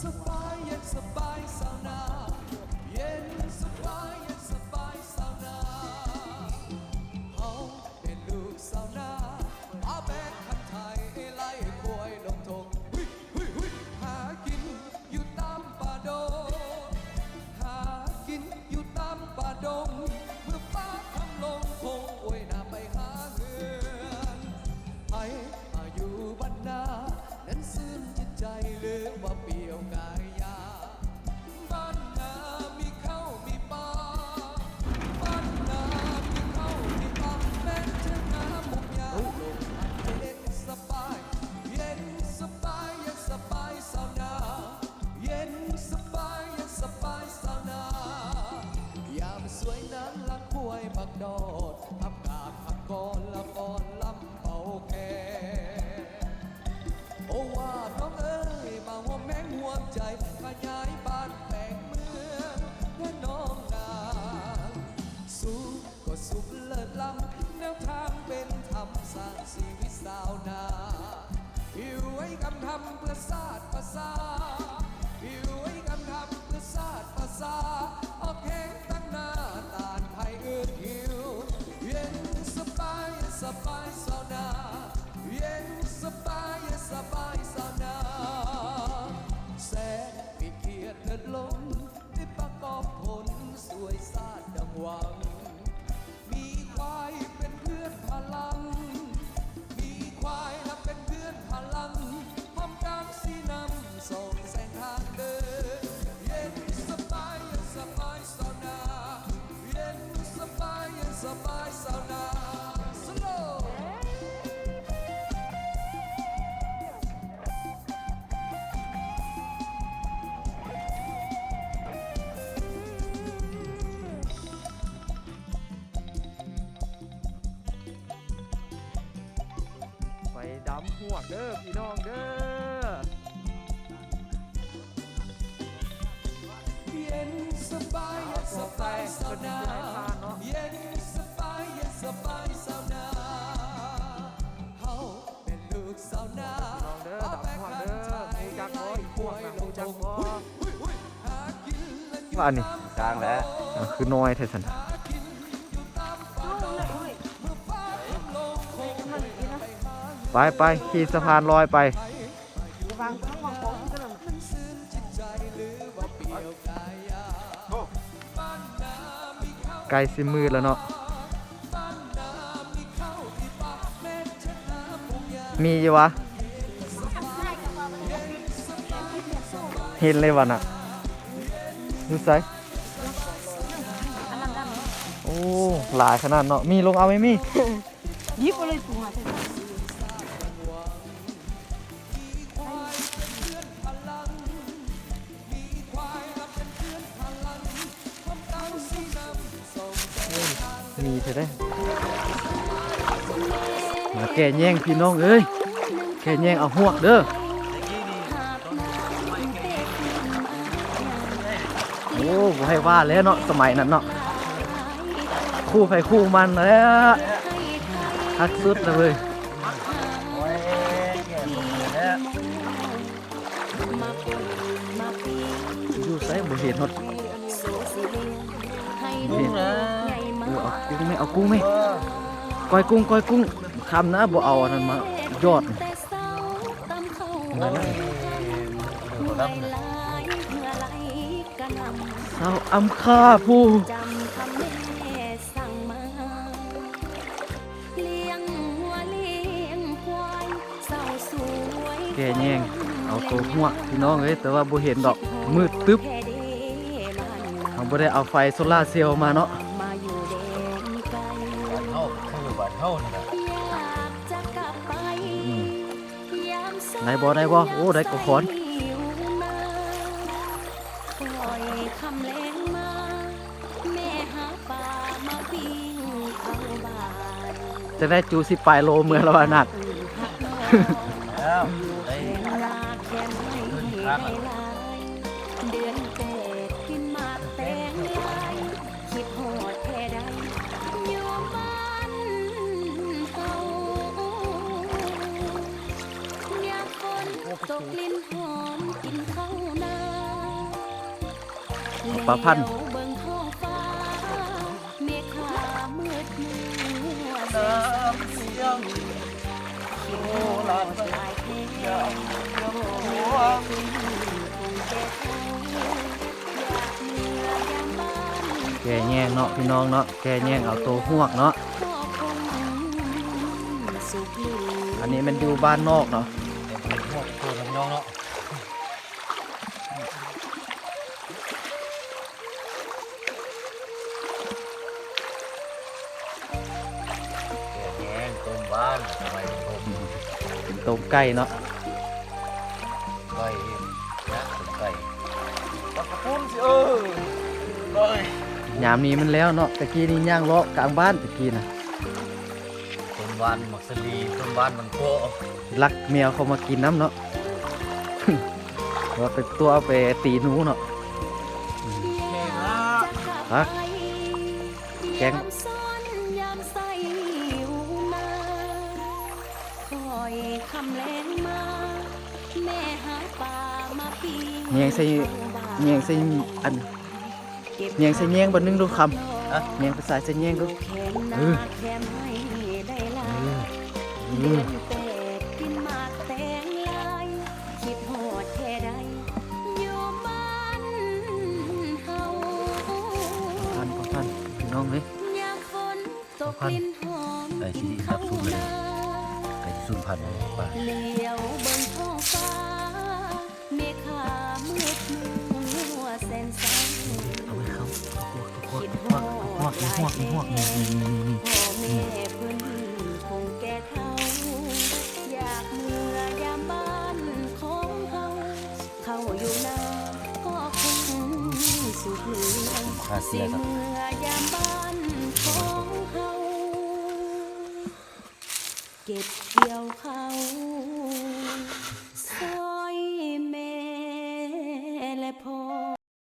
สบายเย็นสบายสาวนาเย็นสบายเย็นสบายสาวนาเฮาเป็นลูกสาวนาอาแบกคันไทยไล่ควยลงทงหากินอยู่ตามป่าดงหากินอยู่ตามป่าดงเมื่อฟ้าคำลงคงอวยหน้าไปหาเฮือนไอ้อายุบรรณานั้นซึ้งจิตใจหรือว่าเปี่ยวกายยาบ้านนามีข้าวมีปลาบ้านนามีข้าวมีปลาแม้จะน้ำมุกยาลมพัดเย็นสบายเย็นสบายเย็นสบายสาวนาเย็นสบายเย็นสบายสาวยามสวยนั้นลักป่วยบักดอดพับกาดพับกอนละกอนลำเป่าแก่โอ้ว่าน้องเอ้ยมาหัวแม่งหัวใจขยายบ้านแปลงเมืองและน้องนางสู้ก็สุขเลิศล้ำแนวทางเป็นธรรมสร้างชีวิตสาวนาหิวไว้กำทำเพื่อศาสตร์ภาษาหิวไว้กำทำเพื่อศาสตร์ภาษาออกแข่งตั้งหน้าตานไผ่อืดหิวเย็นสบายสบายสาวนาเย็นสบายสบายสาวนาแสนมีเกียรติเลิศล้นได้ประกอบผลสวยสาดดังหวังมีควายเป็นเพื่อนพลังมีควายและเป็นเพื่อนพลังพร้อมการสีน้ำส่งแสงทางเดินเย็นสบายสบายสาวนาเย็นสบายสบายสาวนาสโลไปดำหัวเด้อพี่น้องเด้อ เย็นสบายสบายสาวนาเย็นสบายสบายสาวนาเฮาเป็นลูกสาวนา น้องเด้อดำหัวเด้อมูจักบ่พวกนะมูจักบ่ว่าอันนี้ กลางแล้ว คือน้อยเทสันไปขี่สะพานลอยไปไกลสิมืดแล้วเนาะมีอยู่วะเห็นเลยวะน่ะดูไซโอ้หลายขนาดเนาะมีลงเอาไหมมี ยิบไปเลยตัวมีเธอได้มาแก่แย่งพี่น้องเอ้ยแก่แย่งเอาหวกเด้อโอ้บ่ให้ว่าแล้วเนาะสมัยนั้นเนาะคู่ไฟคู่มันแล้วทักสุดเลยอยู่ใส่บ่เห็นหมดเอากุ้งไหมก้อยกุ้งคำนะบ่เอาอันนั้นมายอดเศร้าอำค่าผู้แกแย่งเอาตัวหัวพี่น้องเอ้ยแต่ว่าบ่เห็นดอกมืดตึ๊บเขาบ่ได้เอาไฟโซล่าร์เซลล์มาเนาะได้บ่โอ้ได้กระขอนจะได้จูสิปลายโลเมื่อละวันนัดแล้วเดือนเต็ดขึ้นมาเต็มลายคิดโหดแค่ใดอยู่บ้านเฮายามฝนตกลิ้นหอมกินข้าวนา เอาปลาพันธุ์ เบิ่งท้องฟ้าเมฆามืดมัวแสงเสียงคิดฮอดหลายเพลงโลกคงแก่เฒ่าอยากเมื่อยามบ้าน แกแย่งเนาะพี่น้องเนาะแกแย่งเอาตัวหวกเนาะ พ่อคงสุขลือ อันนี้มันอยู่บ้านนอกเนาะ หมดตัวพี่น้องเนาะแกงต้มบ้านทำไมต้ม เป็นต้มไก่เนาะ ไก่นะต้มไก่ปักกระปุ้นสิเลย ยามนี้มันแล้วเนาะตะกี้นี่ย่างเลาะกลางบ้านตะกี้น่ะ ต้มบ้านมักสลีต้มบ้านมันโค ลักแมวเขามากินน้ำเนาะ ว่าเป็นตัวเอาไปตีหนูเนาะ ฮะแกง ยามซ้อนยามใส่อยู่นาคอยคำแรงมา แม่หาปลามาปี แยงใส่แยงใส่อันแยงใส่แยงบนนึงดูคำแยงไปใส่ใส่แยงดู แขนห เอ น้า อ แค่ไม่ได้ลา เอ เดื อ อนเป็ดกินหมากแตงลายคิดโหดแค่ใดอยู่บ้านเฮา พันพันพี่น้องเฮ้ย ยามฝนตกกลิ่นหอม ไก่ที่รับซุปเลยไก่ที่ซุปพันป่ะ เลี้ยวเบิ่งท้องฟ้าเมฆามืดมัวแสนเศร้า เอาไว้เขา คิดฮอ หวก ดหลาย หวกหวกนี่นี่นี่นี่ พ่อแม่เพิ่นคงแก่เฒ่าอยากเมื่อยามบ้านของเฮาเข้าอยู่นาก็คงสุขเหลือง คาเซี สิ ยครับ เมื่อยามบ้านของเฮาเก็บเกี่ยวเขา